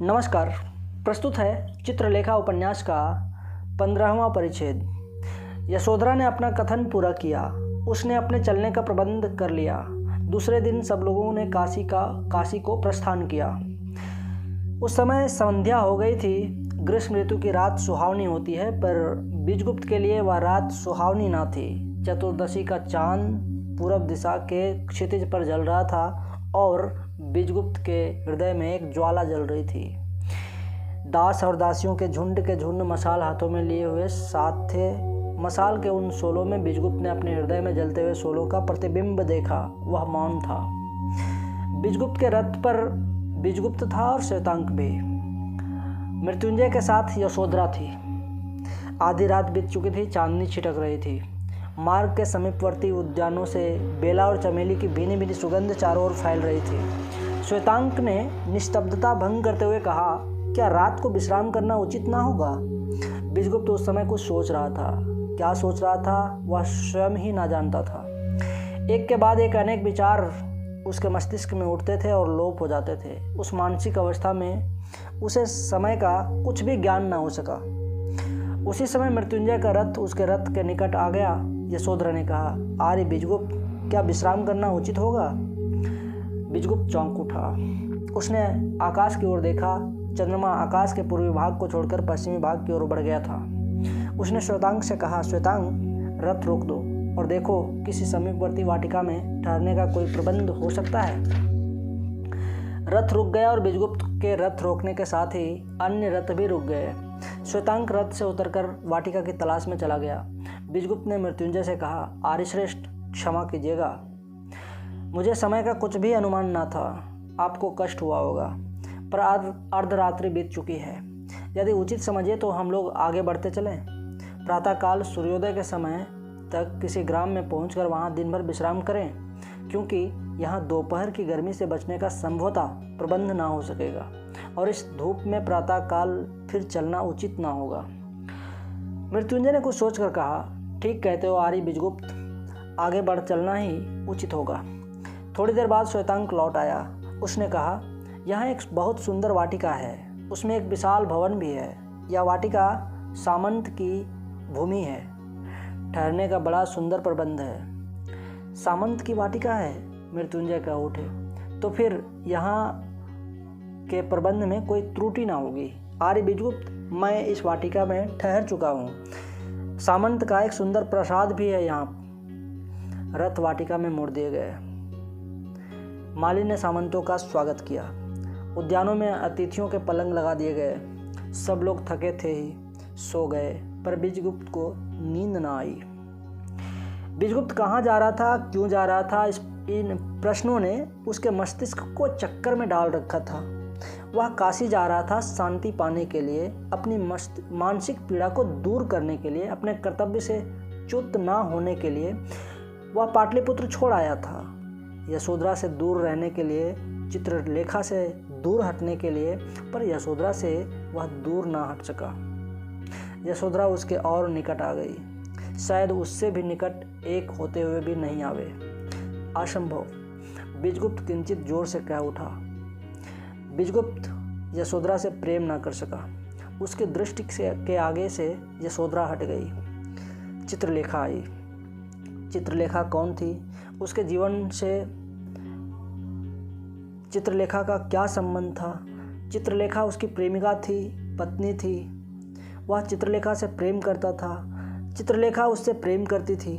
नमस्कार। प्रस्तुत है चित्रलेखा उपन्यास का 15वां परिच्छेद। यशोधरा ने अपना कथन पूरा किया। उसने अपने चलने का प्रबंध कर लिया। दूसरे दिन सब लोगों ने काशी को प्रस्थान किया। उस समय संध्या हो गई थी। ग्रीष्म ऋतु की रात सुहावनी होती है, पर बीजगुप्त के लिए वह रात सुहावनी न थी। चतुर्दशी का चांद पूरब दिशा के क्षितिज पर जल रहा था और बीजगुप्त के हृदय में एक ज्वाला जल रही थी। दास और दासियों के झुंड मशाल हाथों में लिए हुए साथ थे। मशाल के उन शोलों में बीजगुप्त ने अपने हृदय में जलते हुए शोलों का प्रतिबिंब देखा। वह मौन था। बीजगुप्त के रथ पर बीजगुप्त था और श्वेतांक भी। मृत्युंजय के साथ यशोधरा थी। आधी रात बीत चुकी थी। चांदनी छिटक रही थी। मार्ग के समीपवर्ती उद्यानों से बेला और चमेली की भीनी भीनी सुगंध चारों ओर फैल रही थी। श्वेतांक ने निस्तब्धता भंग करते हुए कहा, क्या रात को विश्राम करना उचित ना होगा? बीजगुप्त उस समय कुछ सोच रहा था। क्या सोच रहा था वह स्वयं ही ना जानता था। एक के बाद एक अनेक विचार उसके मस्तिष्क में उठते थे और लोप हो जाते थे। उस मानसिक अवस्था में उसे समय का कुछ भी ज्ञान ना हो सका। उसी समय मृत्युंजय का रथ उसके रथ के निकट आ गया। यशोधरा ने कहा, आर्य बीजगुप्त, क्या विश्राम करना उचित होगा? बीजगुप्त चौंक उठा। उसने आकाश की ओर देखा। चंद्रमा आकाश के पूर्वी भाग को छोड़कर पश्चिमी भाग की ओर बढ़ गया था। उसने श्वेतांक से कहा, श्वेतांक, रथ रोक दो और देखो किसी समीपवर्ती वाटिका में ठहरने का कोई प्रबंध हो सकता है। रथ रुक गया और बीजगुप्त के रथ रोकने के साथ ही अन्य रथ भी रुक गए। श्वेतांक रथ से उतरकर वाटिका की तलाश में चला गया। बीजगुप्त ने मृत्युंजय से कहा, आर्यश्रेष्ठ, क्षमा कीजिएगा, मुझे समय का कुछ भी अनुमान न था। आपको कष्ट हुआ होगा, पर अर्धरात्रि बीत चुकी है। यदि उचित समझे तो हम लोग आगे बढ़ते चलें। प्रातःकाल सूर्योदय के समय तक किसी ग्राम में पहुंचकर वहां दिन भर विश्राम करें, क्योंकि यहाँ दोपहर की गर्मी से बचने का संभवतः प्रबंध ना हो सकेगा और इस धूप में प्रातःकाल फिर चलना उचित ना होगा। मृत्युंजय ने कुछ सोचकर कहा, ठीक कहते हो आर्य बीजगुप्त, आगे बढ़ चलना ही उचित होगा। थोड़ी देर बाद श्वेतांक लौट आया। उसने कहा, यहाँ एक बहुत सुंदर वाटिका है। उसमें एक विशाल भवन भी है। यह वाटिका सामंत की भूमि है। ठहरने का बड़ा सुंदर प्रबंध है। सामंत की वाटिका है? मृत्युंजय कह उठे। तो फिर यहाँ के प्रबंध में कोई त्रुटि ना होगी। आर्य बीजगुप्त, मैं इस वाटिका में ठहर चुका हूँ। सामंत का एक सुंदर प्रसाद भी है यहाँ। रथ वाटिका में मोड़ दिए गए। माली ने सामंतों का स्वागत किया। उद्यानों में अतिथियों के पलंग लगा दिए गए। सब लोग थके थे ही, सो गए, पर बीजगुप्त को नींद न आई। बीजगुप्त कहाँ जा रहा था, क्यों जा रहा था, इन प्रश्नों ने उसके मस्तिष्क को चक्कर में डाल रखा था। वह काशी जा रहा था शांति पाने के लिए, अपनी मानसिक पीड़ा को दूर करने के लिए, अपने कर्तव्य से च्युत न होने के लिए। वह पाटलिपुत्र छोड़ आया था, यशोधरा से दूर रहने के लिए, चित्रलेखा से दूर हटने के लिए, पर यशोधरा से वह दूर ना हट सका। यशोधरा उसके और निकट आ गई। शायद उससे भी निकट एक होते हुए भी नहीं आवे। असंभव, बीजगुप्त किंचित जोर से कह उठा। बीजगुप्त यशोधरा से प्रेम ना कर सका। उसकी दृष्टि के आगे से यशोधरा हट गई। चित्रलेखा आई। चित्रलेखा कौन थी? उसके जीवन से चित्रलेखा का क्या संबंध था? चित्रलेखा उसकी प्रेमिका थी, पत्नी थी। वह चित्रलेखा से प्रेम करता था। चित्रलेखा उससे प्रेम करती थी।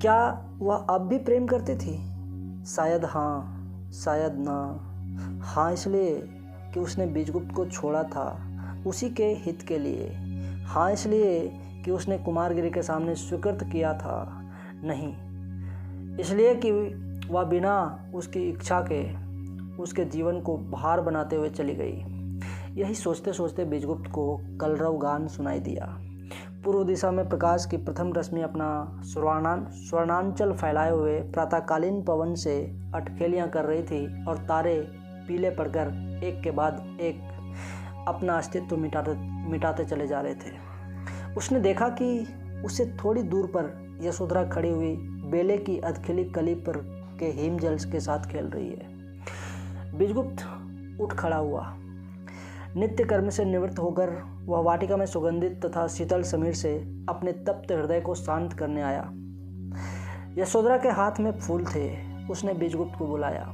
क्या वह अब भी प्रेम करती थी? शायद हाँ, शायद ना। हाँ, इसलिए कि उसने बीजगुप्त को छोड़ा था उसी के हित के लिए। हाँ, इसलिए कि उसने कुमारगिरी के सामने स्वीकृत किया था। नहीं, इसलिए कि वह बिना उसकी इच्छा के उसके जीवन को भार बनाते हुए चली गई। यही सोचते सोचते बीजगुप्त को कलरव गान सुनाई दिया। पूर्व दिशा में प्रकाश की प्रथम रश्मि अपना स्वर्णांचल फैलाए हुए प्रातःकालीन पवन से अटखेलियाँ कर रही थी और तारे पीले पड़कर एक के बाद एक अपना अस्तित्व मिटाते चले जा रहे थे। उसने देखा कि उससे थोड़ी दूर पर यशोधरा खड़ी हुई बेले की अधखिली कली पर के हिमजल के साथ खेल रही है। बीजगुप्त उठ खड़ा हुआ। नित्य कर्म से निवृत्त होकर वह वाटिका में सुगंधित तथा शीतल समीर से अपने तप्त हृदय को शांत करने आया। यशोधरा के हाथ में फूल थे। उसने बीजगुप्त को बुलाया।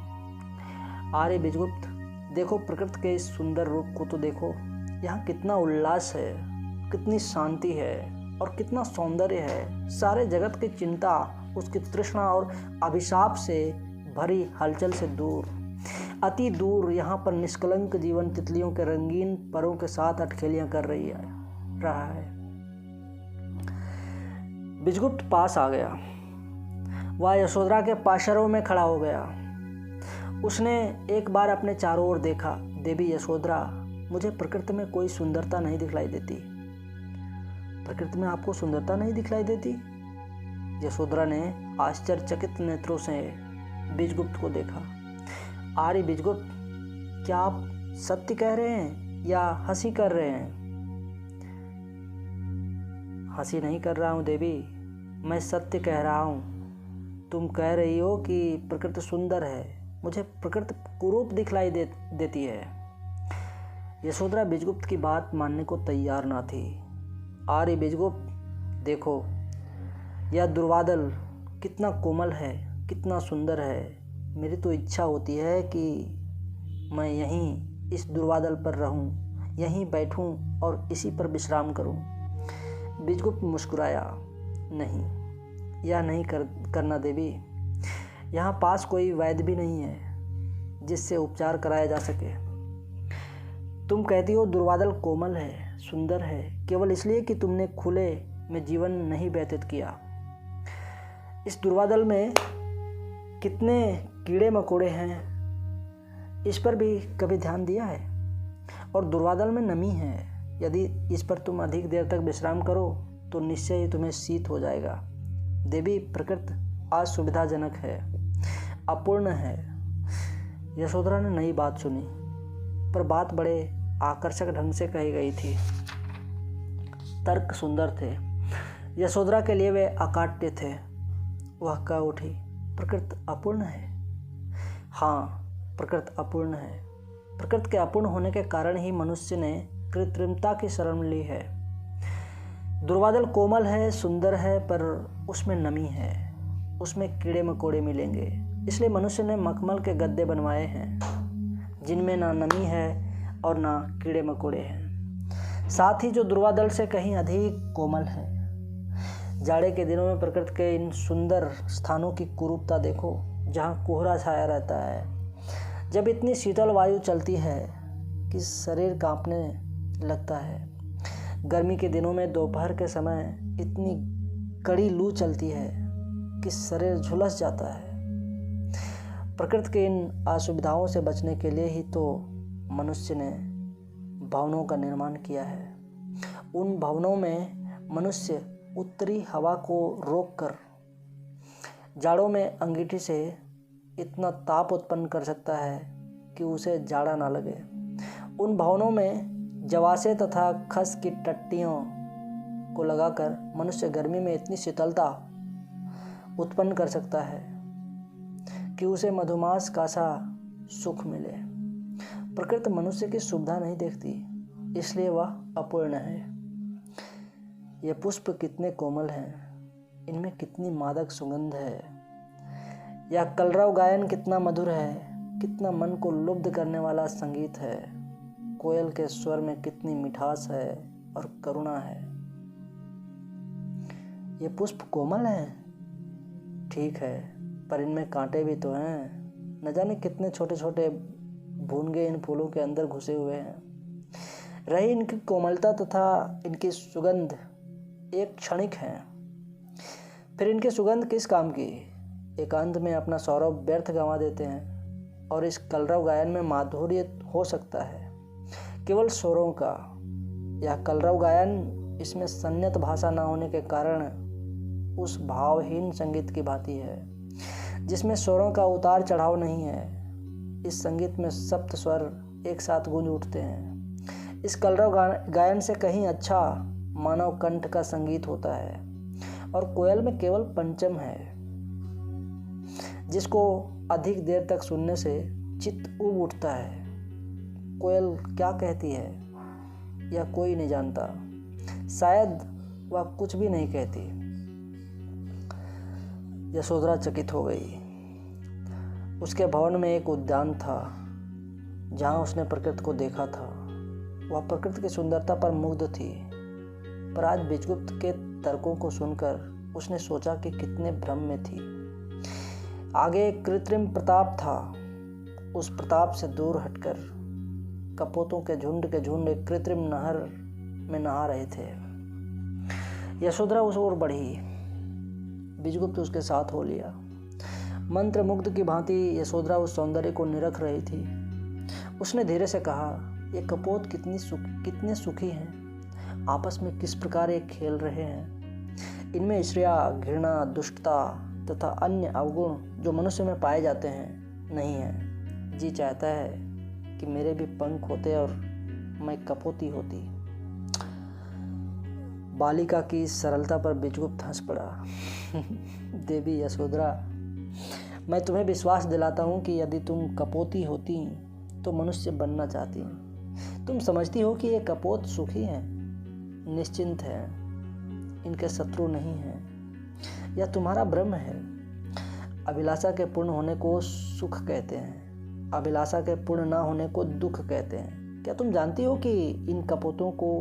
अरे बीजगुप्त, देखो प्रकृति के इस सुंदर रूप को तो देखो। यहाँ कितना उल्लास है, कितनी शांति है और कितना सौंदर्य है। सारे जगत की चिंता, उसकी तृष्णा और अभिशाप से भरी हलचल से दूर, अति दूर, यहाँ पर निष्कलंक जीवन तितलियों के रंगीन परों के साथ अटखेलियां कर रहा है। बीजगुप्त पास आ गया। वह यशोधरा के पाशरों में खड़ा हो गया। उसने एक बार अपने चारों ओर देखा। देवी यशोधरा, मुझे प्रकृति में कोई सुंदरता नहीं दिखलाई देती। प्रकृति में आपको सुंदरता नहीं दिखलाई देती? यशोधरा ने आश्चर्यचकित नेत्रों से बीजगुप्त को देखा। आर्य बीजगुप्त, क्या आप सत्य कह रहे हैं या हंसी कर रहे हैं? हंसी नहीं कर रहा हूँ देवी, मैं सत्य कह रहा हूँ। तुम कह रही हो कि प्रकृति सुंदर है, मुझे प्रकृति कुरूप दिखलाई देती है। यशोधरा बीजगुप्त की बात मानने को तैयार ना थी। आर्य बीजगुप्त, देखो यह दुर्वादल कितना कोमल है, कितना सुंदर है। मेरी तो इच्छा होती है कि मैं यहीं इस दुर्वादल पर रहूं, यहीं बैठूं और इसी पर विश्राम करूं। बीजगुप्त मुस्कुराया। नहीं, यह नहीं करना देवी। यहाँ पास कोई वैद्य भी नहीं है जिससे उपचार कराया जा सके। तुम कहती हो दुर्वादल कोमल है, सुंदर है, केवल इसलिए कि तुमने खुले में जीवन नहीं व्यतीत किया। इस दुर्वादल में कितने कीड़े मकोड़े हैं, इस पर भी कभी ध्यान दिया है? और दुर्वादल में नमी है। यदि इस पर तुम अधिक देर तक विश्राम करो तो निश्चय ही तुम्हें शीत हो जाएगा। देवी, प्रकृति असुविधाजनक है, अपूर्ण है। यशोधरा ने नई बात सुनी, पर बात बड़े आकर्षक ढंग से कही गई थी। तर्क सुंदर थे। यशोधरा के लिए वे अकाट्य थे। वह कह उठी, प्रकृति अपूर्ण है? हाँ, प्रकृति अपूर्ण है। प्रकृति के अपूर्ण होने के कारण ही मनुष्य ने कृत्रिमता की शरण ली है। दुर्वादल कोमल है, सुंदर है, पर उसमें नमी है, उसमें कीड़े मकोड़े मिलेंगे। इसलिए मनुष्य ने मखमल के गद्दे बनवाए हैं जिनमें ना नमी है और ना कीड़े मकोड़े हैं, साथ ही जो दुर्वादल से कहीं अधिक कोमल है। जाड़े के दिनों में प्रकृति के इन सुंदर स्थानों की कुरूपता देखो, जहाँ कोहरा छाया रहता है, जब इतनी शीतल वायु चलती है कि शरीर कांपने लगता है। गर्मी के दिनों में दोपहर के समय इतनी कड़ी लू चलती है कि शरीर झुलस जाता है। प्रकृति के इन असुविधाओं से बचने के लिए ही तो मनुष्य ने भवनों का निर्माण किया है। उन भवनों में मनुष्य उत्तरी हवा को रोककर जाड़ों में अंगीठी से इतना ताप उत्पन्न कर सकता है कि उसे जाड़ा ना लगे। उन भवनों में जवासे तथा खस की टट्टियों को लगाकर मनुष्य गर्मी में इतनी शीतलता उत्पन्न कर सकता है कि उसे मधुमास का सा सुख मिले। प्रकृति मनुष्य की सुविधा नहीं देखती, इसलिए वह अपूर्ण है। ये पुष्प कितने कोमल हैं, इनमें कितनी मादक सुगंध है। यह कलरव गायन कितना मधुर है, कितना मन को लुब्ध करने वाला संगीत है। कोयल के स्वर में कितनी मिठास है और करुणा है। ये पुष्प कोमल हैं, ठीक है, पर इनमें कांटे भी तो हैं। न जाने कितने छोटे छोटे भूनगे इन फूलों के अंदर घुसे हुए हैं। रही इनकी कोमलता तथा इनकी सुगंध एक क्षणिक है, फिर इनकी सुगंध किस काम की? एकांत में अपना सौरभ व्यर्थ गंवा देते हैं। और इस कलरव गायन में माधुर्य हो सकता है केवल स्वरों का। यह कलरव गायन इसमें संयत भाषा न होने के कारण उस भावहीन संगीत की भांति है जिसमें स्वरों का उतार चढ़ाव नहीं है। इस संगीत में सप्त स्वर एक साथ गूंज उठते हैं। इस कलरव गायन से कहीं अच्छा मानव कंठ का संगीत होता है। और कोयल में केवल पंचम है, जिसको अधिक देर तक सुनने से चित्त ऊब उठता है। कोयल क्या कहती है यह कोई नहीं जानता, शायद वह कुछ भी नहीं कहती। यशोधरा चकित हो गई। उसके भवन में एक उद्यान था जहाँ उसने प्रकृति को देखा था। वह प्रकृति की सुंदरता पर मुग्ध थी, पर आज विजगुप्त के तर्कों को सुनकर उसने सोचा कि कितने भ्रम में थी। आगे एक कृत्रिम प्रताप था। उस प्रताप से दूर हटकर कपोतों के झुंड एक कृत्रिम नहर में नहा रहे थे। यशोधरा उस ओर बढ़ी। विजगुप्त उसके साथ हो लिया। मंत्र मुग्ध की भांति यशोधरा उस सौंदर्य को निरख रही थी। उसने धीरे से कहा, ये कपोत कितने सुखी हैं, आपस में किस प्रकार ये खेल रहे हैं। इनमें ईर्ष्या, घृणा, दुष्टता तथा अन्य अवगुण जो मनुष्य में पाए जाते हैं नहीं है। जी चाहता है कि मेरे भी पंख होते और मैं कपोती होती। बालिका की सरलता पर विजगुप्त हंस पड़ा। देवी यशोधरा, मैं तुम्हें विश्वास दिलाता हूँ कि यदि तुम कपोती होती तो मनुष्य बनना चाहती। तुम समझती हो कि ये कपोत सुखी हैं, निश्चिंत हैं, इनके शत्रु नहीं हैं। यह तुम्हारा भ्रम है। अभिलाषा के पूर्ण होने को सुख कहते हैं, अभिलाषा के पूर्ण ना होने को दुख कहते हैं। क्या तुम जानती हो कि इन कपोतों को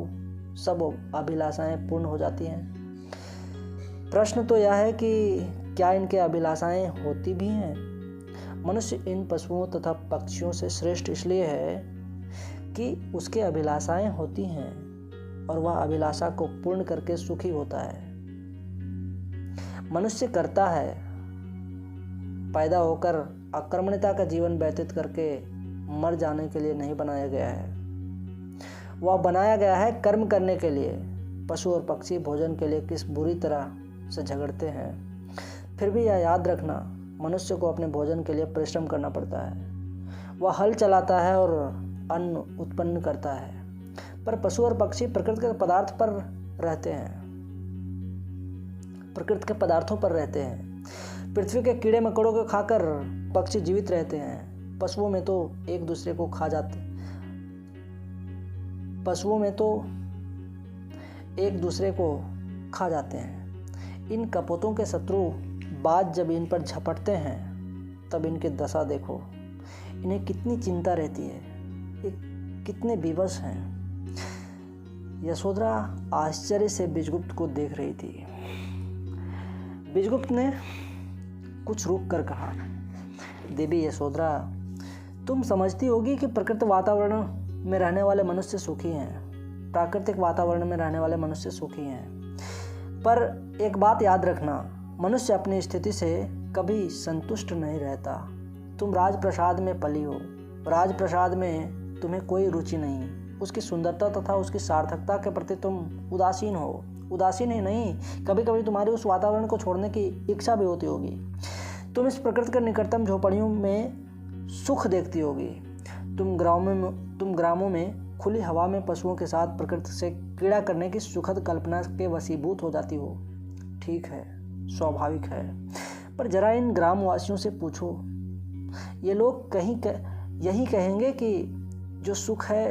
सब अभिलाषाएं पूर्ण हो जाती हैं? प्रश्न तो यह है कि क्या इनके अभिलाषाएं होती भी हैं? मनुष्य इन पशुओं तथा पक्षियों से श्रेष्ठ इसलिए है कि उसके अभिलाषाएं होती हैं और वह अभिलाषा को पूर्ण करके सुखी होता है। मनुष्य करता है, पैदा होकर अकर्मण्यता का जीवन व्यतीत करके मर जाने के लिए नहीं बनाया गया है। वह बनाया गया है कर्म करने के लिए। पशु और पक्षी भोजन के लिए किस बुरी तरह से झगड़ते हैं, फिर भी यह याद रखना, मनुष्य को अपने भोजन के लिए परिश्रम करना पड़ता है। वह हल चलाता है और अन्न उत्पन्न करता है, पर पशु और पक्षी प्रकृति के पदार्थ पर रहते हैं, प्रकृति के पदार्थों पर रहते हैं। पृथ्वी के कीड़े मकोड़ों को खाकर पक्षी जीवित रहते हैं। पशुओं में तो एक दूसरे को खा जाते, पशुओं में तो एक दूसरे को खा जाते हैं। इन कपोतों के शत्रु बाज जब इन पर झपटते हैं तब इनकी दशा देखो। इन्हें कितनी चिंता रहती है, ये कितने विवश हैं। यशोधरा आश्चर्य से विजगुप्त को देख रही थी। विजगुप्त ने कुछ रुक कर कहा, देवी यशोधरा, तुम समझती होगी कि प्रकृति वातावरण में रहने वाले मनुष्य सुखी हैं, प्राकृतिक वातावरण में रहने वाले मनुष्य सुखी हैं। पर एक बात याद रखना, मनुष्य अपनी स्थिति से कभी संतुष्ट नहीं रहता। तुम राजप्रसाद में पली हो, राजप्रसाद में तुम्हें कोई रुचि नहीं, उसकी सुंदरता तथा उसकी सार्थकता के प्रति तुम उदासीन हो। उदासीन ही नहीं, कभी कभी तुम्हारी उस वातावरण को छोड़ने की इच्छा भी होती होगी। तुम इस प्रकृति के निकटतम झोपड़ियों में सुख देखती होगी। तुम ग्रामों में खुली हवा में पशुओं के साथ प्रकृति से क्रीड़ा करने की सुखद कल्पना के वशीभूत हो जाती हो। ठीक है, स्वाभाविक है, पर जरा इन ग्रामवासियों से पूछो, ये लोग यही कहेंगे कि जो सुख है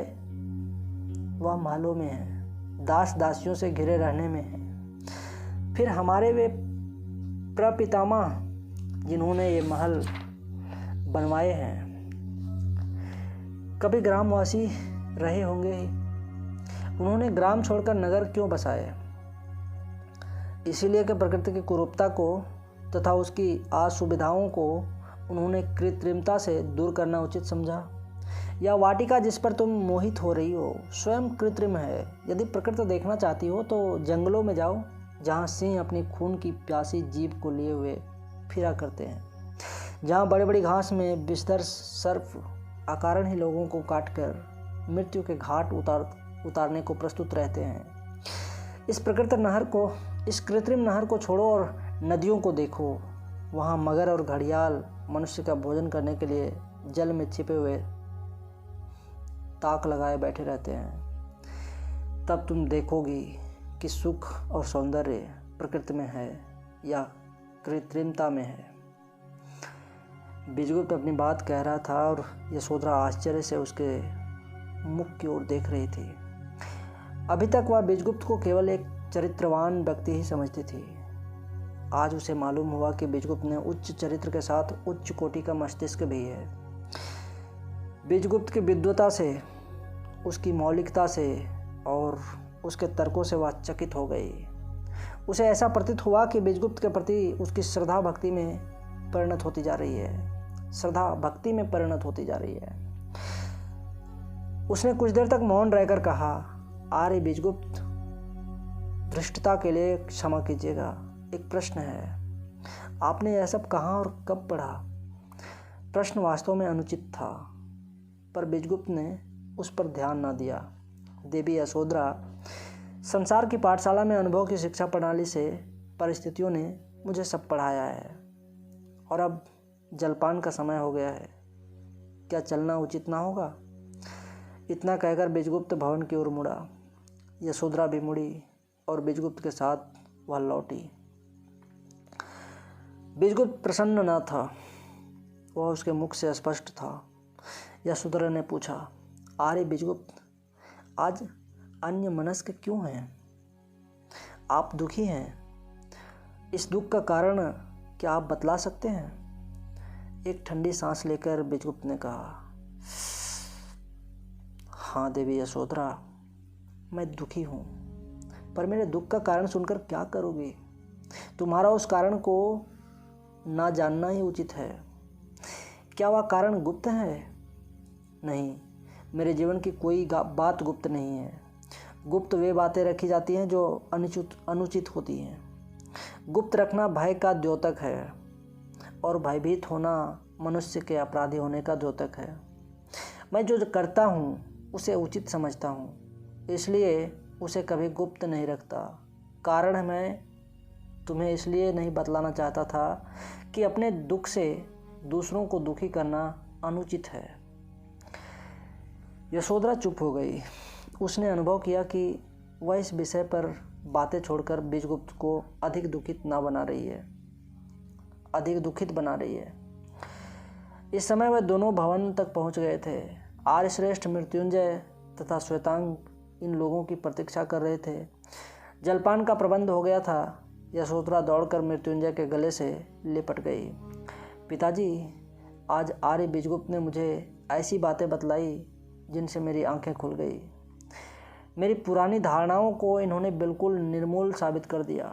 वह महलों में है, दास दासियों से घिरे रहने में है। फिर हमारे वे प्रपितामह जिन्होंने ये महल बनवाए हैं, कभी ग्रामवासी रहे होंगे ही। उन्होंने ग्राम छोड़कर नगर क्यों बसाए? इसीलिए कि प्रकृति की कुरूपता को तथा उसकी असुविधाओं को उन्होंने कृत्रिमता से दूर करना उचित समझा। यह वाटिका जिस पर तुम मोहित हो रही हो स्वयं कृत्रिम है। यदि प्रकृति देखना चाहती हो तो जंगलों में जाओ, जहाँ सिंह अपनी खून की प्यासी जीभ को लिए हुए फिरा करते हैं, जहाँ बड़े बड़ी घास में विषधर सर्प अकारण ही लोगों को काटकर मृत्यु के घाट उतारने को प्रस्तुत रहते हैं। इस कृत्रिम नहर को छोड़ो और नदियों को देखो। वहाँ मगर और घड़ियाल मनुष्य का भोजन करने के लिए जल में छिपे हुए ताक लगाए बैठे रहते हैं। तब तुम देखोगी कि सुख और सौंदर्य प्रकृति में है या कृत्रिमता में है। विजगुप्त अपनी बात कह रहा था और यशोधरा आश्चर्य से उसके मुख की ओर देख रही थी। अभी तक वह बीजगुप्त को केवल एक चरित्रवान व्यक्ति ही समझती थी। आज उसे मालूम हुआ कि बीजगुप्त ने उच्च चरित्र के साथ उच्च कोटि का मस्तिष्क भी है। बीजगुप्त की विद्वता से, उसकी मौलिकता से और उसके तर्कों से वह चकित हो गई। उसे ऐसा प्रतीत हुआ कि बीजगुप्त के प्रति उसकी श्रद्धा भक्ति में परिणत होती जा रही है। श्रद्धा भक्ति में परिणत होती जा रही है। उसने कुछ देर तक मौन रहकर कहा, आर्य बीजगुप्त, धृष्टता के लिए क्षमा कीजिएगा, एक प्रश्न है। आपने यह सब कहाँ और कब पढ़ा? प्रश्न वास्तव में अनुचित था, पर बीजगुप्त ने उस पर ध्यान न दिया। देवी यशोधरा, संसार की पाठशाला में अनुभव की शिक्षा प्रणाली से परिस्थितियों ने मुझे सब पढ़ाया है, और अब जलपान का समय हो गया है। क्या चलना उचित ना होगा? इतना कहकर बीजगुप्त भवन की ओर मुड़ा। यशोधरा भी मुड़ी और बीजगुप्त के साथ वह लौटी। बीजगुप्त प्रसन्न न था, वह उसके मुख से स्पष्ट था। यशोधरा ने पूछा, आर्य बीजगुप्त, आज अन्य मनस्क क्यों हैं? आप दुखी हैं? इस दुख का कारण क्या आप बतला सकते हैं? एक ठंडी सांस लेकर बीजगुप्त ने कहा, हाँ देवी यशोधरा, मैं दुखी हूँ, पर मेरे दुख का कारण सुनकर क्या करोगे? तुम्हारा उस कारण को ना जानना ही उचित है। क्या वह कारण गुप्त है? नहीं, मेरे जीवन की कोई बात गुप्त नहीं है। गुप्त वे बातें रखी जाती हैं जो अनुचित होती हैं। गुप्त रखना भय का द्योतक है, और भयभीत होना मनुष्य के अपराधी होने का द्योतक है। मैं जो करता हूँ उसे उचित समझता हूँ, इसलिए उसे कभी गुप्त नहीं रखता। कारण मैं तुम्हें इसलिए नहीं बतलाना चाहता था कि अपने दुख से दूसरों को दुखी करना अनुचित है। यशोधरा चुप हो गई। उसने अनुभव किया कि वह इस विषय पर बातें छोड़कर बीजगुप्त को अधिक दुखित बना रही है। इस समय वह दोनों भवन तक पहुंच गए थे। आर्यश्रेष्ठ, मृत्युंजय तथा श्वेतांग इन लोगों की प्रतीक्षा कर रहे थे। जलपान का प्रबंध हो गया था। यशोधरा दौड़कर मृत्युंजय के गले से लिपट गई। पिताजी, आज आर्य बीजगुप्त ने मुझे ऐसी बातें बतलाई जिनसे मेरी आंखें खुल गई। मेरी पुरानी धारणाओं को इन्होंने बिल्कुल निर्मूल साबित कर दिया।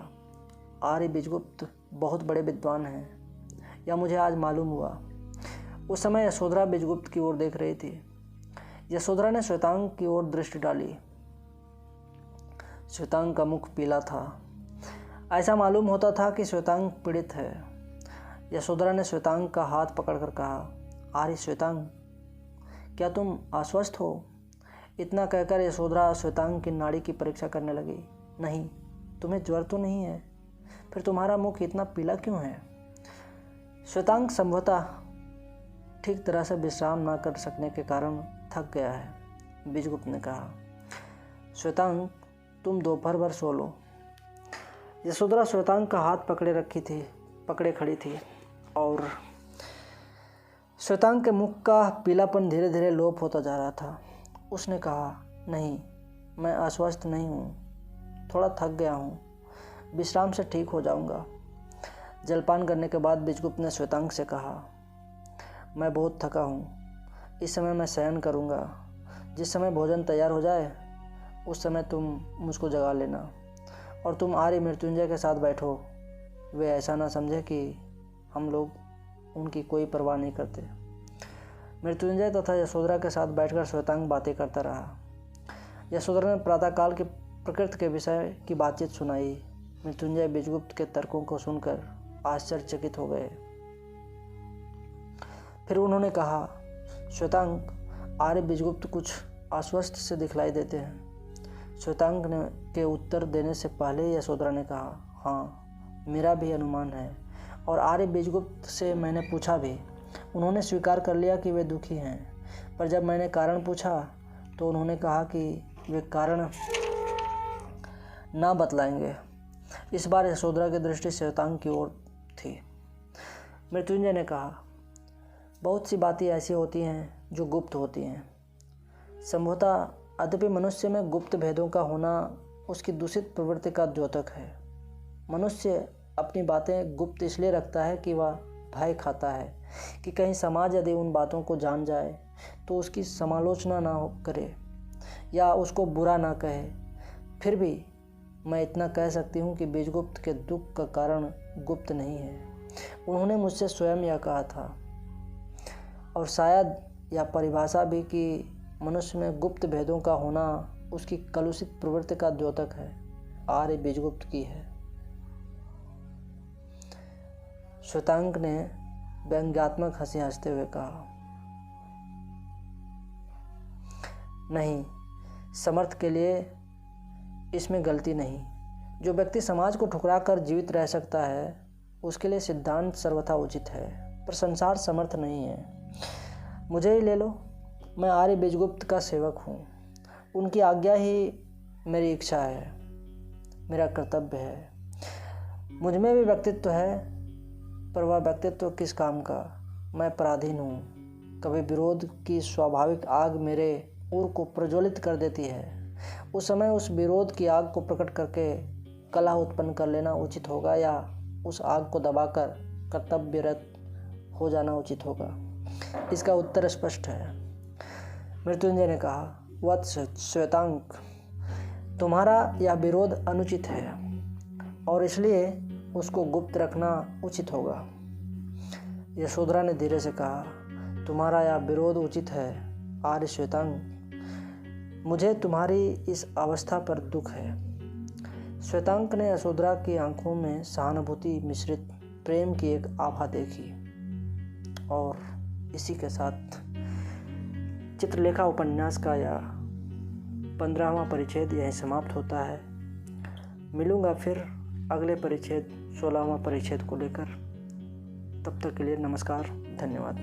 आर्य बीजगुप्त बहुत बड़े विद्वान हैं, यह मुझे आज मालूम हुआ। उस समय यशोधरा बीजगुप्त की ओर देख रही थी। यशोधरा ने श्वेतांग की ओर दृष्टि डाली। श्वेतांग का मुख पीला था। ऐसा मालूम होता था कि श्वेतांग पीड़ित है। यशोधरा ने श्वेतांग का हाथ पकड़कर कहा, आर्य श्वेतांग, क्या तुम आश्वस्त हो? इतना कहकर यशोधरा श्वेतांग की नाड़ी की परीक्षा करने लगी। नहीं, तुम्हें ज्वर तो नहीं है? फिर तुम्हारा मुख इतना पीला क्यों है? श्वेतांग संभवतः ठीक तरह से विश्राम न कर सकने के कारण थक गया है, बीजगुप्त ने कहा। श्वेतांग, तुम दोपहर भर सो लो। यशोधरा श्वेतांग का हाथ पकड़े खड़ी थी और श्वेतांग के मुख का पीलापन धीरे धीरे लोप होता जा रहा था। उसने कहा, नहीं, मैं अस्वस्थ नहीं हूँ, थोड़ा थक गया हूँ, विश्राम से ठीक हो जाऊँगा। जलपान करने के बाद बीजगुप्त ने श्वेतांग से कहा, मैं बहुत थका हूँ, इस समय मैं शयन करूँगा। जिस समय भोजन तैयार हो जाए उस समय तुम मुझको जगा लेना, और तुम आर्य मृत्युंजय के साथ बैठो। वे ऐसा ना समझे कि हम लोग उनकी कोई परवाह नहीं करते। मृत्युंजय तथा यशोधरा के साथ बैठकर श्वेतांग बातें करता रहा। यशोधरा ने प्रातःकाल के प्रकृति के विषय की बातचीत सुनाई। मृत्युंजय बीजगुप्त के तर्कों को सुनकर आश्चर्यचकित हो गए। फिर उन्होंने कहा, श्वेतांग, आर्य बीजगुप्त कुछ आश्वस्त से दिखलाई देते हैं। श्वेतांग ने के उत्तर देने से पहले यशोधरा ने कहा, हाँ, मेरा भी अनुमान है, और आर्य बीजगुप्त से मैंने पूछा भी। उन्होंने स्वीकार कर लिया कि वे दुखी हैं, पर जब मैंने कारण पूछा तो उन्होंने कहा कि वे कारण ना बतलाएंगे। इस बार यशोधरा की दृष्टि श्वेतांग की ओर थी। मृत्युंजय ने कहा, बहुत सी बातें ऐसी होती हैं जो गुप्त होती हैं। संभवतः यद्यपि मनुष्य में गुप्त भेदों का होना उसकी दूषित प्रवृत्ति का द्योतक है। मनुष्य अपनी बातें गुप्त इसलिए रखता है कि वह भय खाता है कि कहीं समाज यदि उन बातों को जान जाए तो उसकी समालोचना ना करे या उसको बुरा ना कहे। फिर भी मैं इतना कह सकती हूँ कि बीजगुप्त के दुख का कारण गुप्त नहीं है। उन्होंने मुझसे स्वयं यह कहा था, और शायद यह परिभाषा भी कि मनुष्य में गुप्त भेदों का होना उसकी कलुषित प्रवृत्ति का द्योतक है, आर्य बीजगुप्त की है। श्वेतांक ने व्यंग्यात्मक हंसी हंसते हुए कहा, नहीं, समर्थ के लिए इसमें गलती नहीं। जो व्यक्ति समाज को ठुकरा कर जीवित रह सकता है उसके लिए सिद्धांत सर्वथा उचित है, पर संसार समर्थ नहीं है। मुझे ही ले लो, मैं आर्य बीजगुप्त का सेवक हूँ। उनकी आज्ञा ही मेरी इच्छा है, मेरा कर्तव्य है। मुझ में भी व्यक्तित्व है, पर वह व्यक्तित्व किस काम का। मैं पराधीन हूँ। कभी विरोध की स्वाभाविक आग मेरे उर को प्रज्वलित कर देती है। उस समय उस विरोध की आग को प्रकट करके कलह उत्पन्न कर लेना उचित होगा या उस आग को दबाकर कर्तव्यरत हो जाना उचित होगा। इसका उत्तर स्पष्ट है। मृत्युंजय ने कहा, वत्स श्वेतांक, तुम्हारा यह विरोध अनुचित है और इसलिए उसको गुप्त रखना उचित होगा। यशोधरा ने धीरे से कहा, तुम्हारा यह विरोध उचित है आर्य श्वेतांक, मुझे तुम्हारी इस अवस्था पर दुख है। श्वेतांक ने यशोधरा की आंखों में सहानुभूति मिश्रित प्रेम की एक आभा देखी। और इसी के साथ चित्रलेखा उपन्यास का यह 15वां परिच्छेद यहीं समाप्त होता है। मिलूंगा फिर अगले परिच्छेद 16वां परिच्छेद को लेकर। तब तक के लिए नमस्कार, धन्यवाद।